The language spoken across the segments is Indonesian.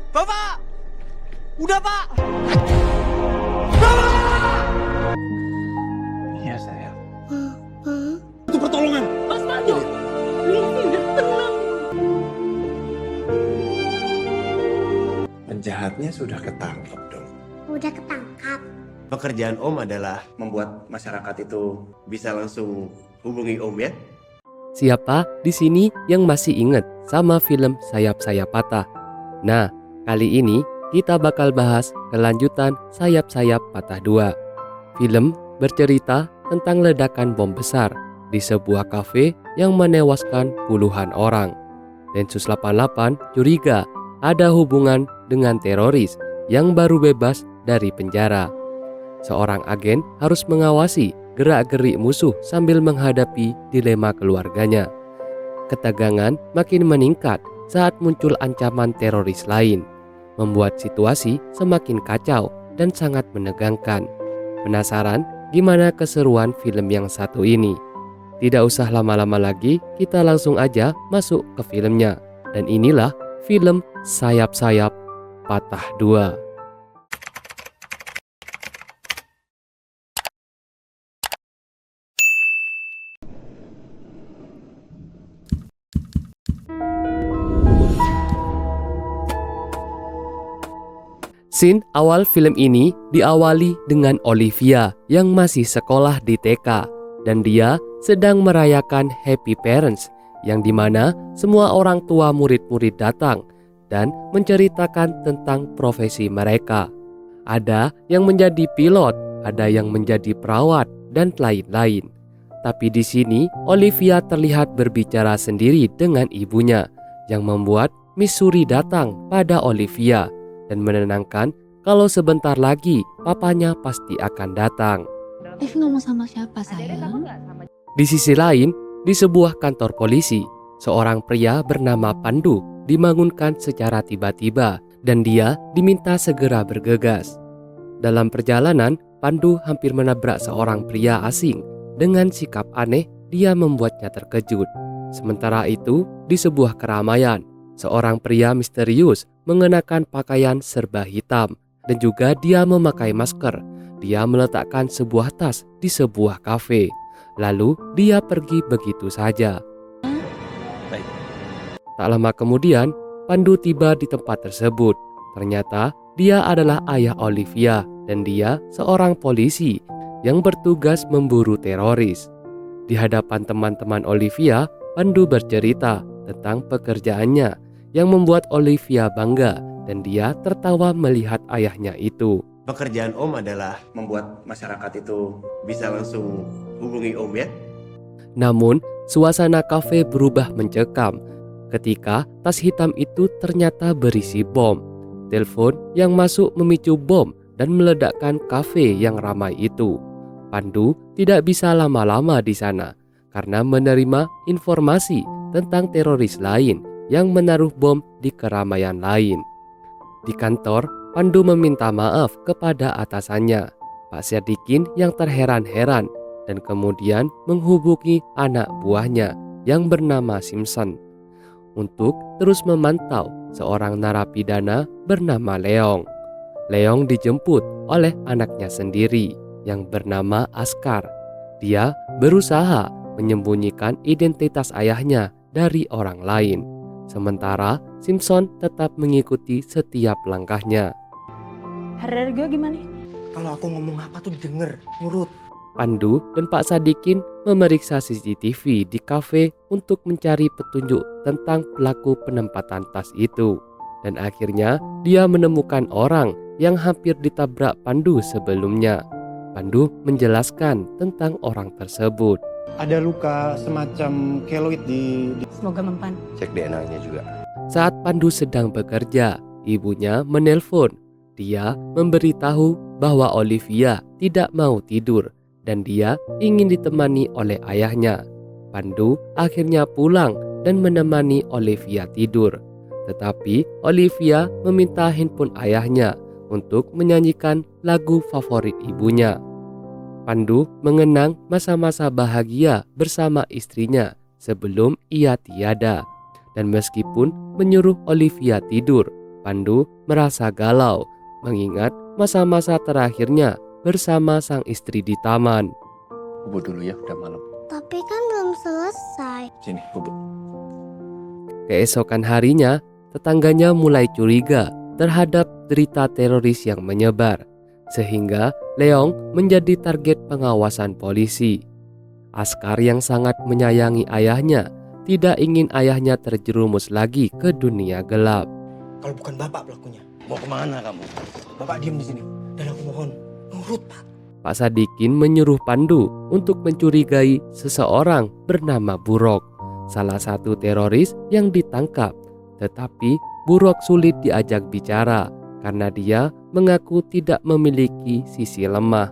Bapak! Udah, Pak! Iya sayang. Itu pertolongan! Mas Parto, Livi udah tenang. Penjahatnya sudah ketangkep dong. Udah ketangkap. Pekerjaan Om adalah membuat masyarakat itu bisa langsung hubungi Om ya. Siapa di sini yang masih ingat sama film Sayap-Sayap Patah? Nah, kali ini kita bakal bahas kelanjutan Sayap-Sayap Patah 2. Film bercerita tentang ledakan bom besar di sebuah kafe yang menewaskan puluhan orang. Densus 88 curiga ada hubungan dengan teroris yang baru bebas dari penjara. Seorang agen harus mengawasi gerak-gerik musuh sambil menghadapi dilema keluarganya. Ketegangan makin meningkat saat muncul ancaman teroris lain, membuat situasi semakin kacau dan sangat menegangkan. Penasaran gimana keseruan film yang satu ini? Tidak usah lama-lama lagi, kita langsung aja masuk ke filmnya. Dan inilah film Sayap-Sayap Patah 2. Scene awal film ini diawali dengan Olivia yang masih sekolah di TK dan dia sedang merayakan Happy Parents yang dimana semua orang tua murid-murid datang dan menceritakan tentang profesi mereka. Ada yang menjadi pilot, ada yang menjadi perawat dan lain-lain. Tapi di sini Olivia terlihat berbicara sendiri dengan ibunya yang membuat Missouri datang pada Olivia dan menenangkan kalau sebentar lagi papanya pasti akan datang. Livi ngomong sama siapa sayang? Di sisi lain, di sebuah kantor polisi, seorang pria bernama Pandu dibangunkan secara tiba-tiba dan dia diminta segera bergegas. Dalam perjalanan, Pandu hampir menabrak seorang pria asing. Dengan sikap aneh, dia membuatnya terkejut. Sementara itu, di sebuah keramaian, seorang pria misterius mengenakan pakaian serba hitam dan juga dia memakai masker. Dia meletakkan sebuah tas di sebuah kafe. Lalu dia pergi begitu saja. Baik. Tak lama kemudian, Pandu tiba di tempat tersebut. Ternyata dia adalah ayah Olivia dan dia seorang polisi yang bertugas memburu teroris. Di hadapan teman-teman Olivia, Pandu bercerita tentang pekerjaannya yang membuat Olivia bangga dan dia tertawa melihat ayahnya itu. Pekerjaan Om adalah membuat masyarakat itu bisa langsung hubungi Om ya. Namun, suasana kafe berubah mencekam ketika tas hitam itu ternyata berisi bom. Telepon yang masuk memicu bom dan meledakkan kafe yang ramai itu. Pandu tidak bisa lama-lama di sana karena menerima informasi tentang teroris lain yang menaruh bom di keramaian lain. Di kantor, Pandu meminta maaf kepada atasannya, Pak Sadikin yang terheran-heran dan kemudian menghubungi anak buahnya yang bernama Simpson untuk terus memantau seorang narapidana bernama Leong. Leong dijemput oleh anaknya sendiri yang bernama Askar. Dia berusaha menyembunyikan identitas ayahnya dari orang lain. Sementara Simpson tetap mengikuti setiap langkahnya. Hari gue gimana? Kalau aku ngomong apa tuh didengar, nurut. Pandu dan Pak Sadikin memeriksa CCTV di kafe untuk mencari petunjuk tentang pelaku penempatan tas itu. Dan akhirnya dia menemukan orang yang hampir ditabrak Pandu sebelumnya. Pandu menjelaskan tentang orang tersebut. Ada luka semacam keloid di Semoga mempan. Cek DNA-nya juga. Saat Pandu sedang bekerja, ibunya menelpon. Dia memberitahu bahwa Olivia tidak mau tidur dan dia ingin ditemani oleh ayahnya. Pandu akhirnya pulang dan menemani Olivia tidur. Tetapi Olivia meminta handphone ayahnya untuk menyanyikan lagu favorit ibunya. Pandu mengenang masa-masa bahagia bersama istrinya sebelum ia tiada. Dan meskipun menyuruh Olivia tidur, Pandu merasa galau mengingat masa-masa terakhirnya bersama sang istri di taman. Bubuk dulu ya, udah malam. Tapi kan belum selesai. Sini, bubuk. Keesokan harinya, tetangganya mulai curiga terhadap derita teroris yang menyebar, sehingga Leong menjadi target pengawasan polisi. Askar yang sangat menyayangi ayahnya tidak ingin ayahnya terjerumus lagi ke dunia gelap. Kalau bukan bapak pelakunya, Mau kemana kamu? bapak diam di sini. Dan aku mohon, nurut pak. Pak Sadikin menyuruh Pandu untuk mencurigai seseorang bernama Burok, salah satu teroris yang ditangkap. Tetapi Burok sulit diajak bicara karena dia mengaku tidak memiliki sisi lemah.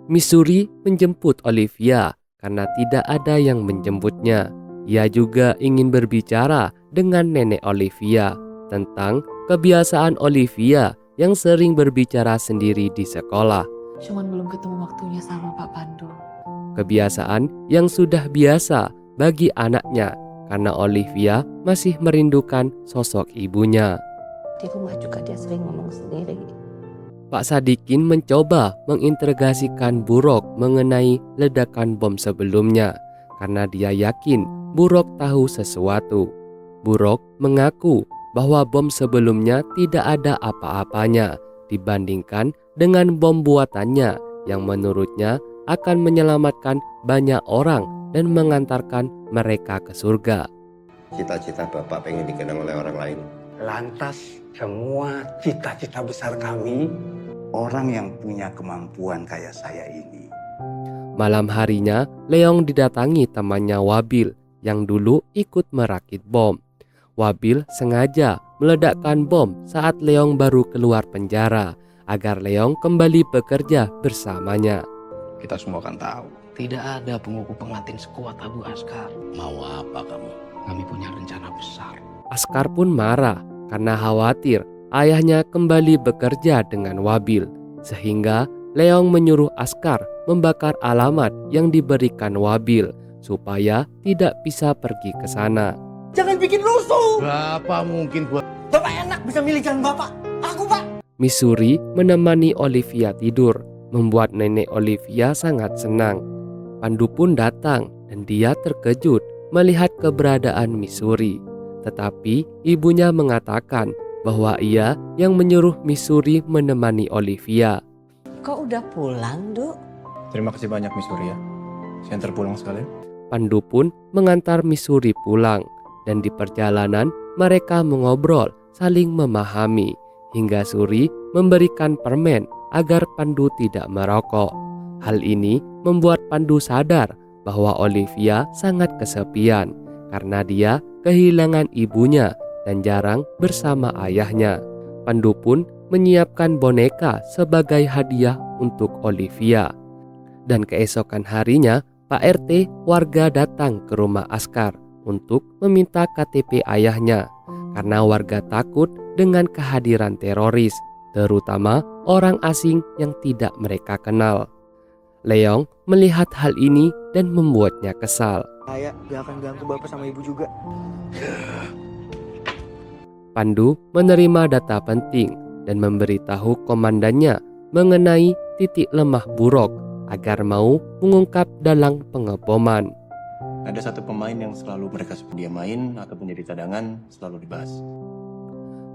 Missouri menjemput Olivia karena tidak ada yang menjemputnya. Ia juga ingin berbicara dengan nenek Olivia tentang kebiasaan Olivia yang sering berbicara sendiri di sekolah. Cuman belum ketemu waktunya sama Pak Pandu. Kebiasaan yang sudah biasa bagi anaknya karena Olivia masih merindukan sosok ibunya. Di rumah juga dia sering ngomong sendiri. Pak Sadikin mencoba menginterogasikan Burok mengenai ledakan bom sebelumnya karena dia yakin Burok tahu sesuatu. Burok mengaku bahwa bom sebelumnya tidak ada apa-apanya dibandingkan dengan bom buatannya yang menurutnya akan menyelamatkan banyak orang dan mengantarkan mereka ke surga. Cita-cita Bapak pengen dikenang oleh orang lain. Lantas semua cita-cita besar kami, orang yang punya kemampuan kayak saya ini. Malam harinya, Leong didatangi temannya Wabil yang dulu ikut merakit bom. Wabil sengaja meledakkan bom saat Leong baru keluar penjara agar Leong kembali bekerja bersamanya. Kita semua kan tahu. Tidak ada pengukuh pengantin sekuat Abu Askar. Mau apa kamu? Kami punya rencana besar. Askar pun marah karena khawatir ayahnya kembali bekerja dengan Wabil, sehingga Leong menyuruh Askar membakar alamat yang diberikan Wabil supaya tidak bisa pergi ke sana. Jangan bikin rusuh. Berapa mungkin buat Bapak enak bisa milih jalan bapak. Aku pak. Missouri menemani Olivia tidur, membuat nenek Olivia sangat senang. Pandu pun datang dan dia terkejut melihat keberadaan Missouri. Tetapi ibunya mengatakan bahwa ia yang menyuruh Missouri menemani Olivia. Kok udah pulang, Duk? Terima kasih banyak Miss Surya. Saya antar pulang sekalian. Pandu pun mengantar Missouri pulang dan di perjalanan mereka mengobrol saling memahami hingga Suri memberikan permen agar Pandu tidak merokok. Hal ini membuat Pandu sadar bahwa Olivia sangat kesepian karena dia kehilangan ibunya dan jarang bersama ayahnya. Pandu pun menyiapkan boneka sebagai hadiah untuk Olivia. Dan keesokan harinya, Pak RT warga datang ke rumah Askar untuk meminta KTP ayahnya karena warga takut dengan kehadiran teroris, terutama orang asing yang tidak mereka kenal. Leong melihat hal ini dan membuatnya kesal. Saya gak akan ganggu bapak sama ibu juga. Pandu menerima data penting dan memberitahu komandannya mengenai titik lemah Burok agar mau mengungkap dalang pengeboman. Ada satu pemain yang selalu mereka dia main ataupun jadi cadangan selalu dibahas.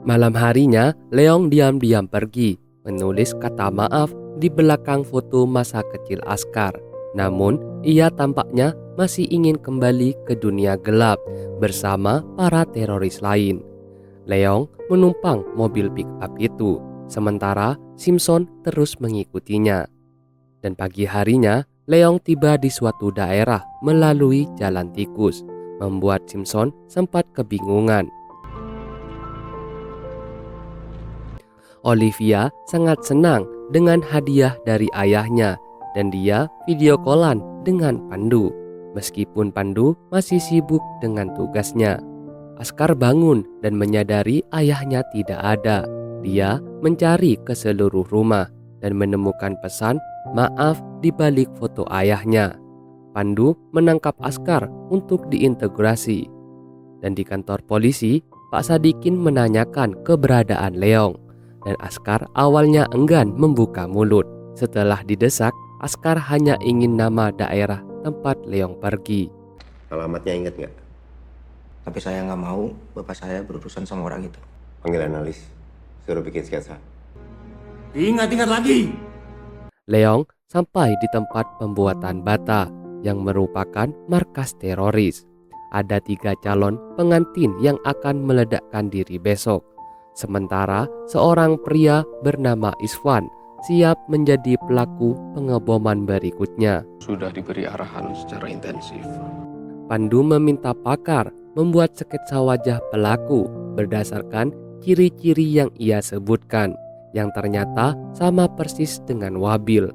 Malam harinya, Leong diam-diam pergi, menulis kata maaf di belakang foto masa kecil Askar. Namun, ia tampaknya masih ingin kembali ke dunia gelap bersama para teroris lain. Leong menumpang mobil pick-up itu, sementara Simpson terus mengikutinya. Dan pagi harinya, Leong tiba di suatu daerah melalui jalan tikus, membuat Simpson sempat kebingungan. Olivia sangat senang dengan hadiah dari ayahnya dan dia video callan dengan Pandu, meskipun Pandu masih sibuk dengan tugasnya. Askar bangun dan menyadari ayahnya tidak ada. Dia mencari ke seluruh rumah dan menemukan pesan maaf di balik foto ayahnya. Pandu menangkap Askar untuk diintegrasi. Dan di kantor polisi, Pak Sadikin menanyakan keberadaan Leong, dan Askar awalnya enggan membuka mulut. Setelah didesak, Askar hanya ingin nama daerah tempat Leong pergi. Alamatnya inget nggak? Tapi saya nggak mau bapak saya berurusan sama orang itu. Panggil analis, suruh bikin sketsa. Ingat lagi. Leong sampai di tempat pembuatan bata yang merupakan markas teroris. Ada 3 calon pengantin yang akan meledakkan diri besok. Sementara seorang pria bernama Isvan siap menjadi pelaku pengeboman berikutnya. Sudah diberi arahan secara intensif. Pandu meminta pakar membuat sketsa wajah pelaku berdasarkan ciri-ciri yang ia sebutkan, yang ternyata sama persis dengan Wabil.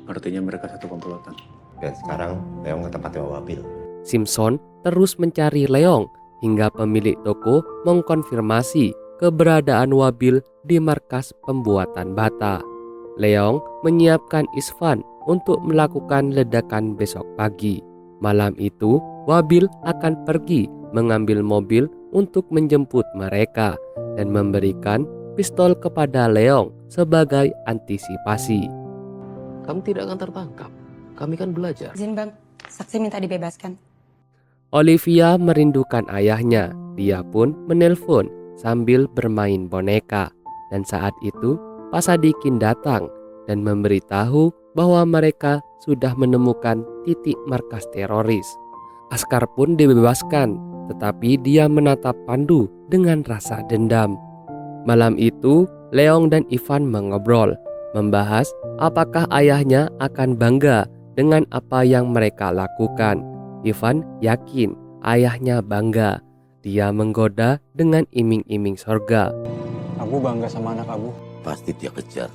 Artinya mereka satu komplotan. Dan sekarang Leong ke tempatnya Wabil. Simpson terus mencari Leong hingga pemilik toko mengkonfirmasi keberadaan Wabil di markas pembuatan bata. Leong menyiapkan Isvan untuk melakukan ledakan besok pagi. Malam itu, Wabil akan pergi mengambil mobil untuk menjemput mereka dan memberikan pistol kepada Leong sebagai antisipasi. Kamu tidak akan tertangkap. Kami kan belajar. Izin bang, saksi minta dibebaskan. Olivia merindukan ayahnya. Dia pun menelpon sambil bermain boneka. Dan saat itu, Pak Sadikin datang dan memberitahu bahwa mereka sudah menemukan titik markas teroris. Askar pun dibebaskan, tetapi dia menatap Pandu dengan rasa dendam. Malam itu, Leong dan Ivan mengobrol, membahas apakah ayahnya akan bangga dengan apa yang mereka lakukan. Ivan yakin ayahnya bangga. Dia menggoda dengan iming-iming sorga. Abu bangga sama anak Abu. Pasti dia kejar.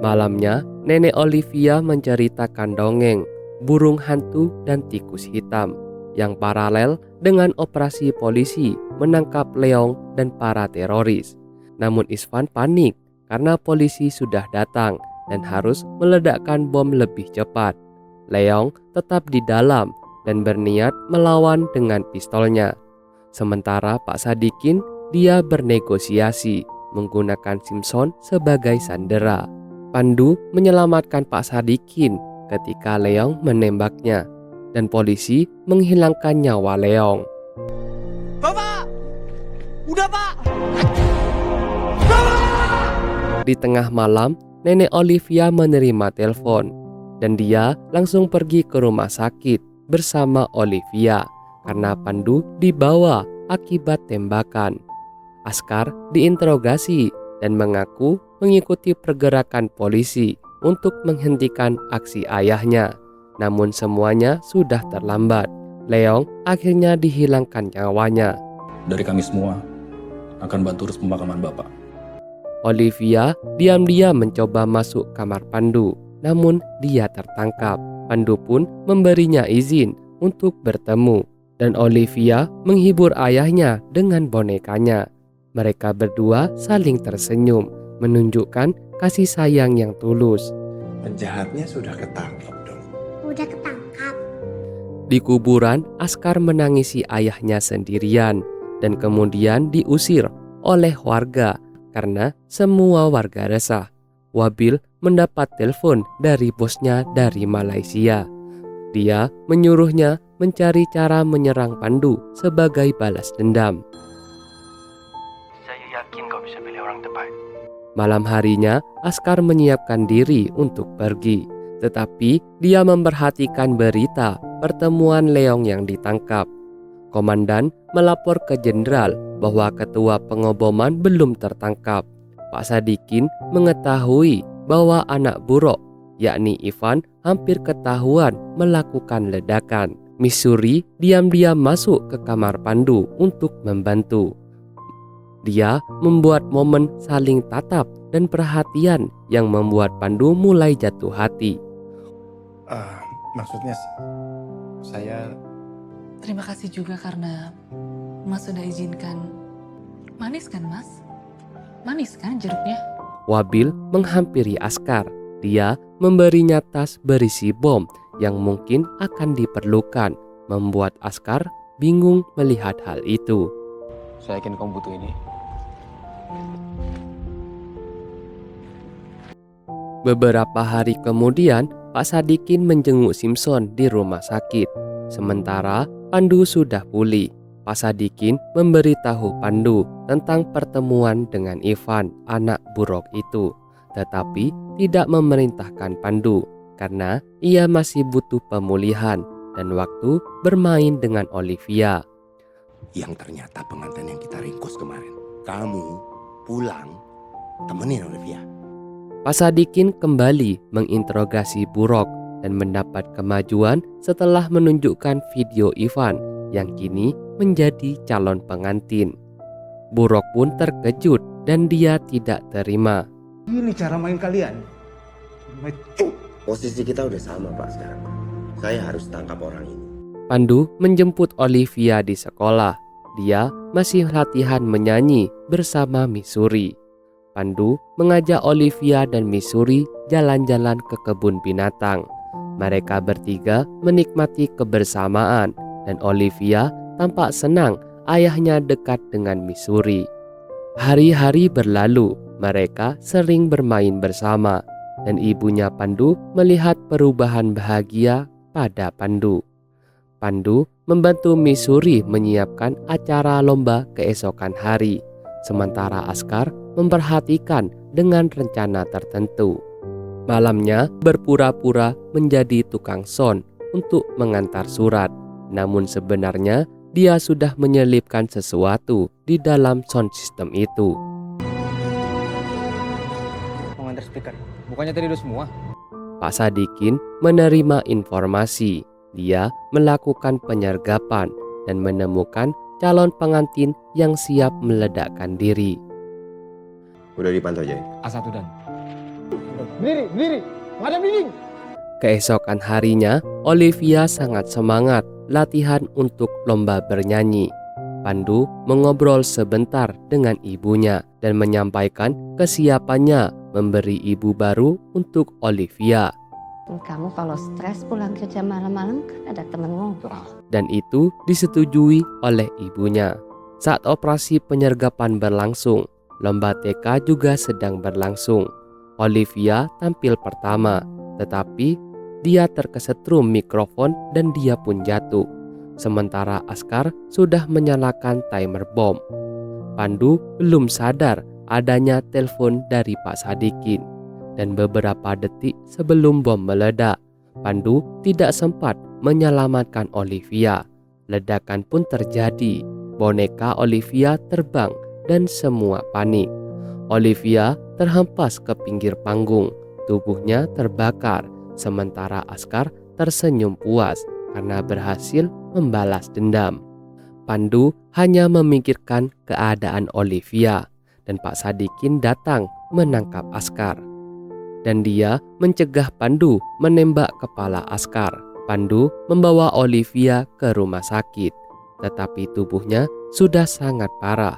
Malamnya, Nenek Olivia menceritakan dongeng burung hantu dan tikus hitam yang paralel dengan operasi polisi menangkap Leong dan para teroris. Namun Isvan panik karena polisi sudah datang dan harus meledakkan bom lebih cepat. Leong tetap di dalam dan berniat melawan dengan pistolnya. Sementara Pak Sadikin, dia bernegosiasi menggunakan Simpson sebagai sandera. Pandu menyelamatkan Pak Sadikin ketika Leong menembaknya, dan polisi menghilangkan nyawa Leong. Bapak! Udah pak! Di tengah malam, Nenek Olivia menerima telepon, dan dia langsung pergi ke rumah sakit bersama Olivia karena Pandu dibawa akibat tembakan. Askar diinterogasi dan mengaku mengikuti pergerakan polisi untuk menghentikan aksi ayahnya. Namun semuanya sudah terlambat. Leong akhirnya dihilangkan nyawanya. Dari kami semua akan bantu urus pemakaman Bapak. Olivia diam-diam mencoba masuk kamar Pandu, namun dia tertangkap. Pandu pun memberinya izin untuk bertemu, dan Olivia menghibur ayahnya dengan bonekanya. Mereka berdua saling tersenyum, menunjukkan kasih sayang yang tulus. Penjahatnya sudah ketangkap dong. Udah ketangkap. Di kuburan, Askar menangisi ayahnya sendirian dan kemudian diusir oleh warga karena semua warga resah. Wabil mendapat telepon dari bosnya dari Malaysia. Dia menyuruhnya mencari cara menyerang Pandu sebagai balas dendam. Saya yakin kau bisa pilih orang tepat. Malam harinya, Askar menyiapkan diri untuk pergi. Tetapi dia memperhatikan berita pertemuan Leong yang ditangkap. Komandan melapor ke jenderal bahwa ketua pengeboman belum tertangkap. Pak Sadikin mengetahui bahwa anak buruk, yakni Ivan, hampir ketahuan melakukan ledakan. Missouri diam-diam masuk ke kamar Pandu untuk membantu. Dia membuat momen saling tatap dan perhatian yang membuat Pandu mulai jatuh hati. Maksudnya saya... Terima kasih juga karena Mas sudah izinkan. Manis kan Mas? Manis kan jeruknya? Wabil menghampiri Askar. Dia memberinya tas berisi bom yang mungkin akan diperlukan, membuat Askar bingung melihat hal itu. Saya yakin kamu butuh ini. Beberapa hari kemudian, Pak Sadikin menjenguk Simpson di rumah sakit. Sementara Pandu sudah pulih, Pak Sadikin memberitahu Pandu tentang pertemuan dengan Ivan, anak buruk itu. Tetapi tidak memerintahkan Pandu karena ia masih butuh pemulihan dan waktu bermain dengan Olivia. Yang ternyata pengantin yang kita ringkus kemarin. Kamu pulang temenin Olivia. Pak Sadikin kembali menginterogasi Burok dan mendapat kemajuan setelah menunjukkan video Ivan yang kini menjadi calon pengantin. Burok pun terkejut dan dia tidak terima. Ini cara main kalian. Posisi kita udah sama Pak sekarang. Saya harus tangkap orang ini. Pandu menjemput Olivia di sekolah. Dia masih latihan menyanyi bersama Missouri. Pandu mengajak Olivia dan Missouri jalan-jalan ke kebun binatang. Mereka bertiga menikmati kebersamaan dan Olivia tampak senang ayahnya dekat dengan Missouri. Hari-hari berlalu, mereka sering bermain bersama dan ibunya Pandu melihat perubahan bahagia pada Pandu. Pandu membantu Missouri menyiapkan acara lomba keesokan hari, sementara Askar memperhatikan dengan rencana tertentu. Malamnya berpura-pura menjadi tukang sound untuk mengantar surat, namun sebenarnya dia sudah menyelipkan sesuatu di dalam sound system itu. Mengantar speaker. Bukannya tadi udah semua? Pak Sadikin menerima informasi. Dia melakukan penyergapan dan menemukan calon pengantin yang siap meledakkan diri. Udah dipantau Jay. A1 dan. Berdiri, madam dinding. Keesokan harinya, Olivia sangat semangat latihan untuk lomba bernyanyi. Pandu mengobrol sebentar dengan ibunya dan menyampaikan kesiapannya memberi ibu baru untuk Olivia. Kamu kalau stres pulang kerja malam-malam kan ada teman ngobrol. Dan itu disetujui oleh ibunya. Saat operasi penyergapan berlangsung, lomba TK juga sedang berlangsung. Olivia tampil pertama, tetapi dia terkesetrum mikrofon dan dia pun jatuh. Sementara Askar sudah menyalakan timer bom. Pandu belum sadar adanya telepon dari Pak Sadikin. Dan beberapa detik sebelum bom meledak, Pandu tidak sempat menyelamatkan Olivia. Ledakan pun terjadi. Boneka Olivia terbang dan semua panik. Olivia terhempas ke pinggir panggung. Tubuhnya terbakar, sementara Askar tersenyum puas karena berhasil membalas dendam. Pandu hanya memikirkan keadaan Olivia dan Pak Sadikin datang menangkap Askar. Dan dia mencegah Pandu menembak kepala Askar. Pandu membawa Olivia ke rumah sakit, tetapi tubuhnya sudah sangat parah.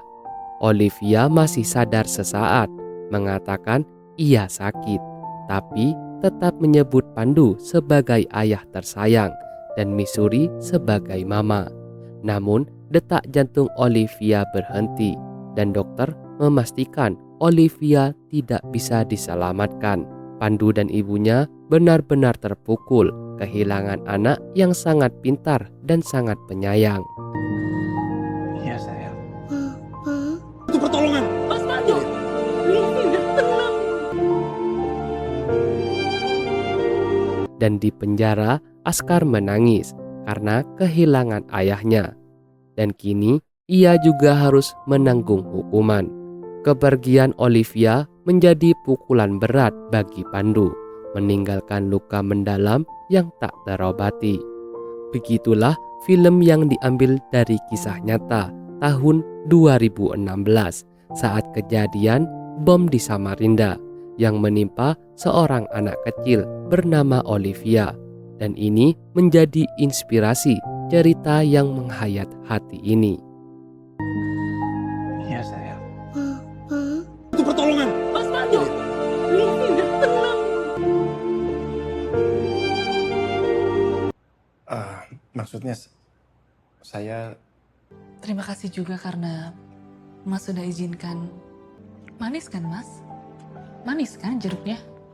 Olivia masih sadar sesaat, mengatakan ia sakit, tapi tetap menyebut Pandu sebagai ayah tersayang dan Missouri sebagai mama. Namun, detak jantung Olivia berhenti dan dokter memastikan Olivia tidak bisa diselamatkan. Pandu dan ibunya benar-benar terpukul kehilangan anak yang sangat pintar dan sangat penyayang. Iya sayang. Itu pertolongan. Mas Pandu, Livi udah tenang. Dan di penjara, Askar menangis karena kehilangan ayahnya. Dan kini ia juga harus menanggung hukuman. Kepergian Olivia menjadi pukulan berat bagi Pandu, meninggalkan luka mendalam yang tak terobati. Begitulah film yang diambil dari kisah nyata tahun 2016 saat kejadian bom di Samarinda yang menimpa seorang anak kecil bernama Olivia. Dan ini menjadi inspirasi cerita yang menghayat hati ini. Iya sayang. Itu pertolongan. Mas Pandu, Livi udah tenang. Maksudnya saya Terima kasih juga karena Mas sudah izinkan. Manis kan, Mas? Manis kan jeruknya?